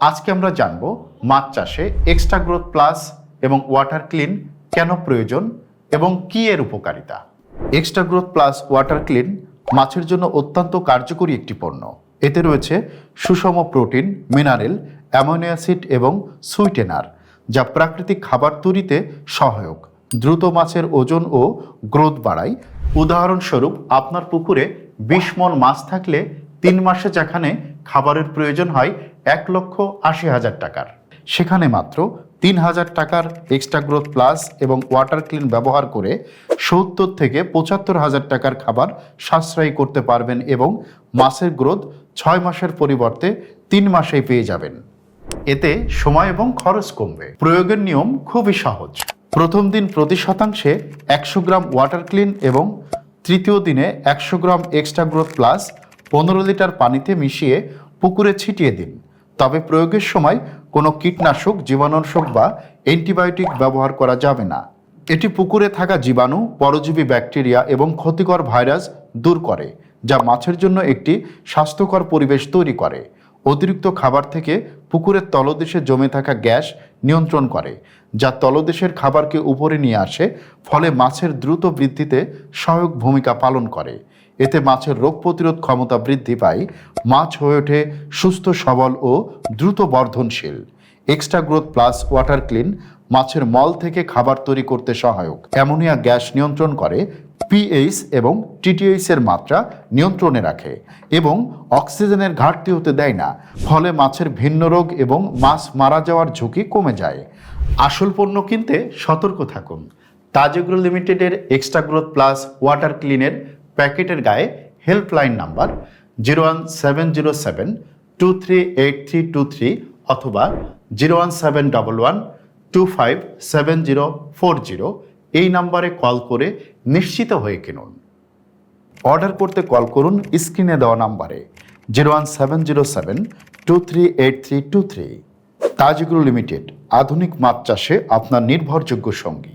আজকে আমরা জানব মাছ চাষে এক্সট্রা গ্রোথ প্লাস এবং ওয়াটার ক্লিন কেন প্রয়োজন এবং কি এর উপকারিতা। Extra growth plus water clean মাছের জন্য অত্যন্ত কার্যকরী একটি পণ্য। এতে রয়েছে সুষম প্রোটিন, মিনারেল, অ্যামিনো অ্যাসিড এবং সুইটেনার, যা প্রাকৃতিক খাবার তৈরিতে সহায়ক, দ্রুত মাছের ওজন ও গ্রোথ বাড়ায়। উদাহরণস্বরূপ, আপনার পুকুরে 20 মণ মাছ থাকলে 3 মাসে যেখানে খাবারের প্রয়োজন হয় 1,80,000 টাকার, সেখানে মাত্র 3,000 টাকার এক্সট্রা গ্রোথ প্লাস এবং ওয়াটার ক্লিন ব্যবহার করে 70 থেকে 75,000 টাকার খাবার সাশ্রয়ী করতে পারবেন এবং মাছের গ্রোথ 6 মাসের পরিবর্তে 3 মাসেই পেয়ে যাবেন। এতে সময় এবং খরচ কমবে। প্রয়োগের নিয়ম খুবই সহজ। প্রথম দিন প্রতি শতাংশে 100 গ্রাম ওয়াটার ক্লিন এবং তৃতীয় দিনে 100 গ্রাম এক্সট্রা গ্রোথ প্লাস 15 লিটার পানিতে মিশিয়ে পুকুরে ছিটিয়ে দিন। তবে প্রয়োগের সময় কোনো কীটনাশক, জীবাণুনাশক বা অ্যান্টিবায়োটিক ব্যবহার করা যাবে না। এটি পুকুরে থাকা জীবাণু, পরজীবী, ব্যাকটেরিয়া এবং ক্ষতিকর ভাইরাস দূর করে, যা মাছের জন্য একটি স্বাস্থ্যকর পরিবেশ তৈরি করে। অতিরিক্ত খাবার থেকে পুকুরের তলদেশে জমে থাকা গ্যাস নিয়ন্ত্রণ করে, যা তলদেশের খাবারকে উপরে নিয়ে আসে, ফলে মাছের দ্রুত বৃদ্ধিতে সহায়ক ভূমিকা পালন করে। এতে মাছের রোগ প্রতিরোধ ক্ষমতা বৃদ্ধি পায়, মাছ হয়ে ওঠে সুস্থ, সবল ও দ্রুত বর্ধনশীল। Extra growth plus water clean মাছের মল থেকে খাবার তৈরি করতে সহায়ক, অ্যামোনিয়া গ্যাস নিয়ন্ত্রণ করে, পিএইচ এবং টিটিএইচ এর মাত্রা নিয়ন্ত্রণে রাখে এবং অক্সিজেনের ঘাটতি হতে দেয় না, ফলে মাছের ভিন্ন রোগ এবং মাছ মারা যাওয়ার ঝুঁকি কমে যায়। আসল পণ্য কিনতে সতর্ক থাকুন। তাজ এগ্রো লিমিটেডের এক্সট্রা গ্রোথ প্লাস ওয়াটার ক্লিনের প্যাকেটের গায়ে হেল্পলাইন নাম্বার 01707238323 অথবা 01711257040 এই নাম্বারে কল করে নিশ্চিত হয়ে কিনুন। অর্ডার করতে কল করুন স্ক্রিনে দেওয়া নাম্বারে 01707238323। তাজ এগ্রো লিমিটেড, আধুনিক মাছ চাষে আপনার নির্ভরযোগ্য সঙ্গী।